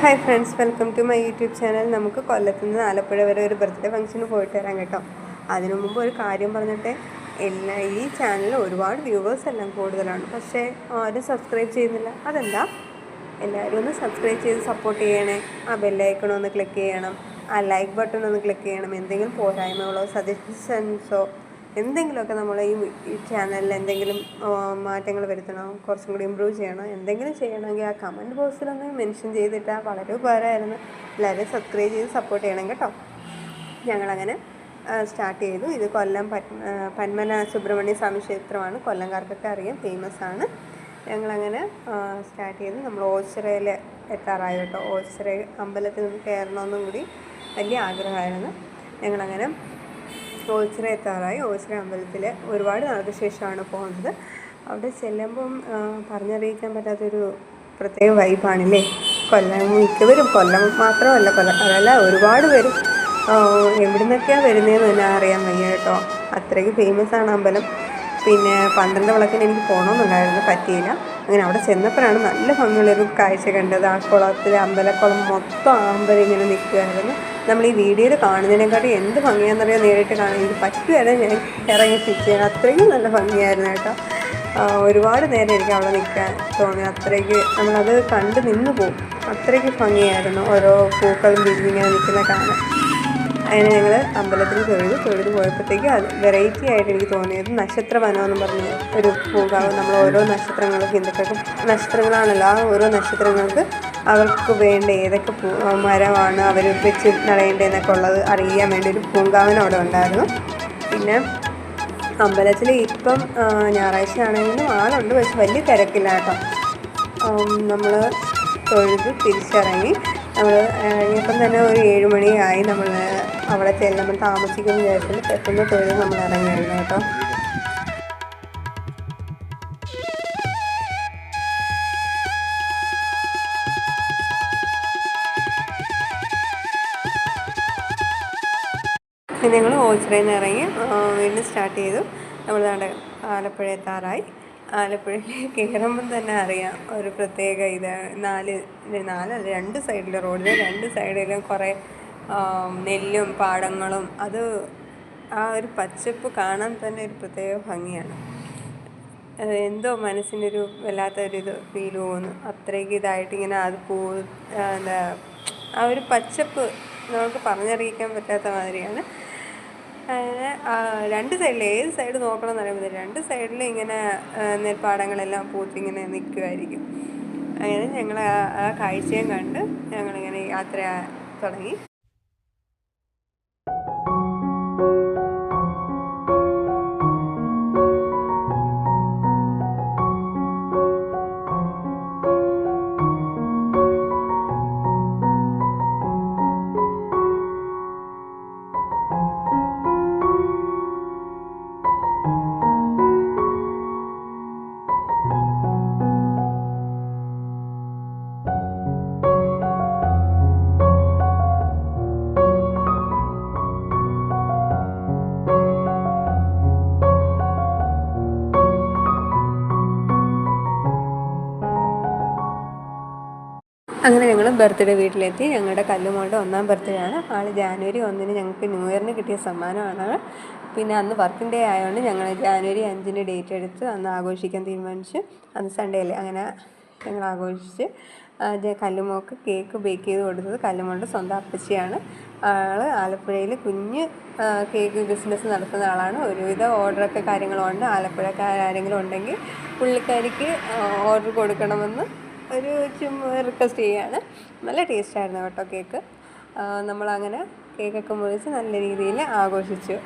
Hi friends, welcome to my YouTube channel. നമുക്ക് കൊല്ലത്ത് നിന്ന് ആലപ്പുഴ വരെ ഒരു ബർത്ത്ഡേ ഫംഗ്ഷന് പോയിട്ട് വരാം കേട്ടോ. അതിനു മുമ്പ് ഒരു കാര്യം പറഞ്ഞിട്ട്, ഈ ചാനലിൽ ഒരുപാട് വ്യൂവേഴ്സ് എല്ലാം കൂടുതലാണ്, പക്ഷേ ആരും സബ്സ്ക്രൈബ് ചെയ്യുന്നില്ല. അതെന്താ? എല്ലാവരും ഒന്ന് സബ്സ്ക്രൈബ് ചെയ്ത് സപ്പോർട്ട് ചെയ്യണേ. ആ ബെല്ലൈക്കൺ ഒന്ന് ക്ലിക്ക് ചെയ്യണം, ആ ലൈക്ക് ബട്ടൺ ഒന്ന് ക്ലിക്ക് ചെയ്യണം. എന്തെങ്കിലും പോരായ്മകളോ സജഷൻസോ എന്തെങ്കിലുമൊക്കെ നമ്മൾ ഈ ചാനലിൽ എന്തെങ്കിലും മാറ്റങ്ങൾ വരുത്തണോ, കുറച്ചും കൂടി ഇമ്പ്രൂവ് ചെയ്യണോ, എന്തെങ്കിലും ചെയ്യണമെങ്കിൽ ആ കമൻറ്റ് ബോക്സിലൊന്ന് മെൻഷൻ ചെയ്തിട്ടാൽ വളരെ ഉപകാരമായിരുന്നു. എല്ലാവരും സബ്സ്ക്രൈബ് ചെയ്ത് സപ്പോർട്ട് ചെയ്യണം കേട്ടോ. ഞങ്ങളങ്ങനെ സ്റ്റാർട്ട് ചെയ്തു. ഇത് കൊല്ലം പന്മന സുബ്രഹ്മണ്യ സ്വാമി ക്ഷേത്രമാണ്. കൊല്ലംകാർക്കൊക്കെ അറിയാം, ഫേമസ് ആണ്. ഞങ്ങളങ്ങനെ സ്റ്റാർട്ട് ചെയ്ത് നമ്മൾ ഓച്ചിറയിൽ എത്താറായി കേട്ടോ. ഓച്ചിറ അമ്പലത്തിൽ നിന്ന് കയറണമെന്നും കൂടി വലിയ ആഗ്രഹമായിരുന്നു. ഞങ്ങളങ്ങനെ ഓച്ചിറ എത്താറായി. ഓച്ചിറ അമ്പലത്തിൽ ഒരുപാട് നാൾക്ക് ശേഷമാണ് പോകുന്നത്. അവിടെ ചെല്ലുമ്പം പറഞ്ഞറിയിക്കാൻ പറ്റാത്തൊരു പ്രത്യേക വൈബാണല്ലേ. മിക്കവരും കൊല്ലം മാത്രമല്ല, കൊല്ലക്കാരല്ല, ഒരുപാട് പേരും എവിടെ നിന്നൊക്കെയാണ് വരുന്നതെന്ന് തന്നെ അറിയാൻ വയ്യ കേട്ടോ. അത്രയ്ക്ക് ഫേമസ് ആണ് അമ്പലം. പിന്നെ 12 വിളക്കിന് എനിക്ക് പോകണമെന്നുണ്ടായിരുന്നു, പറ്റിയില്ല. അങ്ങനെ അവിടെ ചെന്നപ്പോഴാണ് നല്ല ഭംഗിയുള്ളൊരു കാഴ്ച കണ്ടത്. ആ കുളത്തിൽ, അമ്പലക്കുളം മൊത്തം ആമ്പൽ ഇങ്ങനെ നിൽക്കുമായിരുന്നു. നമ്മൾ ഈ വീഡിയോയിൽ കാണുന്നതിനെക്കാട്ടി എന്ത് ഭംഗിയാണെന്നറിയാൻ നേരിട്ട് കാണാൻ എനിക്ക് പറ്റുമായിരുന്നു. ഞാൻ ഇറങ്ങി സ്റ്റിച്ച് ചെയ്യാൻ, അത്രയും നല്ല ഭംഗിയായിരുന്നു കേട്ടോ. ഒരുപാട് നേരം എനിക്ക് അവിടെ നിൽക്കാൻ തോന്നി. അത്രയ്ക്ക് നമ്മളത് കണ്ട് നിന്ന് പോകും, അത്രയ്ക്ക് ഭംഗിയായിരുന്നു ഓരോ പൂക്കളും വിരിഞ്ഞിങ്ങനെ നിൽക്കുന്ന കാണാൻ. അങ്ങനെ ഞങ്ങൾ അമ്പലത്തിൽ തൊഴുത് പോയപ്പോഴത്തേക്കും അത് വെറൈറ്റി ആയിട്ട് എനിക്ക് തോന്നിയത് നക്ഷത്രവനം എന്ന് പറഞ്ഞ് ഒരു പൂങ്കാവ്. നമ്മൾ ഓരോ നക്ഷത്രങ്ങൾക്ക്, ഹിന്ദുക്കൾക്ക് നക്ഷത്രങ്ങളാണല്ലോ, ആ ഓരോ നക്ഷത്രങ്ങൾക്ക് അവർക്ക് വേണ്ട ഏതൊക്കെ മരമാണ് അവർ വെച്ച് നടയേണ്ടതെന്നൊക്കെ ഉള്ളത് അറിയാൻ വേണ്ടി ഒരു പൂങ്കാവനം അവിടെ ഉണ്ടായിരുന്നു. പിന്നെ അമ്പലത്തിൽ ഇപ്പം ഞായറാഴ്ച ആണെങ്കിലും ആളുണ്ട്, പക്ഷെ വലിയ തിരക്കില്ല കേട്ടോ. നമ്മൾ തൊഴുത് തിരിച്ചിറങ്ങി. നമ്മൾ ഇറങ്ങിയപ്പം തന്നെ ഒരു 7 മണിയായി. നമ്മൾ അവിടെ ചെല്ലുമ്പോൾ താമസിക്കുന്ന വിചാരിച്ചിട്ട് പെട്ടെന്ന് തൊഴുത് നമ്മൾ ഇറങ്ങിയായിരുന്നു കേട്ടോ. ഞങ്ങൾ ഓച്ചിറയിൽ നിന്ന് ഇറങ്ങി വീണ്ടും സ്റ്റാർട്ട് ചെയ്തു. നമ്മൾ ആലപ്പുഴ എത്താറായി. ആലപ്പുഴയിൽ കയറുമ്പം തന്നെ അറിയാം ഒരു പ്രത്യേക ഇതാണ്. 2 സൈഡിലെ റോഡിൽ 2 സൈഡിലും കുറേ നെല്ലും പാടങ്ങളും. അത് ആ ഒരു പച്ചപ്പ് കാണാൻ തന്നെ ഒരു പ്രത്യേക ഭംഗിയാണ്. എന്തോ മനസ്സിനൊരു വല്ലാത്തൊരിത് ഫീൽ തോന്നുന്നു. അത്രയ്ക്ക് ഇതായിട്ട് ഇങ്ങനെ അത് എന്താ ആ ഒരു പച്ചപ്പ് നമുക്ക് പറഞ്ഞറിയിക്കാൻ പറ്റാത്ത മാതിരിയാണ്. അങ്ങനെ 2 സൈഡിൽ ഏത് സൈഡ് നോക്കണം എന്ന് അറിയാൻ പറ്റില്ല. 2 സൈഡിൽ ഇങ്ങനെ നെൽപ്പാടങ്ങളെല്ലാം പൂത്തിങ്ങനെ നിൽക്കുമായിരിക്കും. അങ്ങനെ ഞങ്ങൾ ആ കാഴ്ചയും കണ്ട് ഞങ്ങളിങ്ങനെ യാത്ര തുടങ്ങി. അങ്ങനെ ഞങ്ങൾ ബർത്ത്ഡേ വീട്ടിലെത്തി. ഞങ്ങളുടെ കല്ലുമോളുടെ 1ാം ബർത്ത്ഡേ ആണ്. ആൾ ജാനുവരി 1 ഞങ്ങൾക്ക് ന്യൂ ഇയറിന് കിട്ടിയ സമ്മാനമാണ്. പിന്നെ അന്ന് വർക്കിംഗ് ഡേ ആയതുകൊണ്ട് ഞങ്ങൾ ജാനുവരി 5 ഡേറ്റ് എടുത്ത് അന്ന് ആഘോഷിക്കാൻ തീരുമാനിച്ചു. അന്ന് സൺഡേ അല്ലേ. അങ്ങനെ ഞങ്ങൾ ആഘോഷിച്ച്. കല്ലുമോൾക്ക് കേക്ക് ബേക്ക് ചെയ്ത് കൊടുത്തത് കല്ലുമോളുടെ സ്വന്തം അപ്പച്ചിയാണ്. ആൾ ആലപ്പുഴയിൽ കുഞ്ഞ് കേക്ക് ബിസിനസ് നടത്തുന്ന ആളാണ്. ഒരുവിധ ഓർഡറൊക്കെ കാര്യങ്ങളുണ്ട്. ആലപ്പുഴക്കാരെങ്കിലും ഉണ്ടെങ്കിൽ പുള്ളിക്കാരിക്ക് ഓർഡർ കൊടുക്കണമെന്ന് ഒരു റിക്വസ്റ്റ് ചെയ്യുകയാണ്. നല്ല ടേസ്റ്റായിരുന്നു കേട്ടോ കേക്ക്. നമ്മളങ്ങനെ കേക്കൊക്കെ മുറിച്ച് നല്ല രീതിയിൽ ആഘോഷിച്ചു.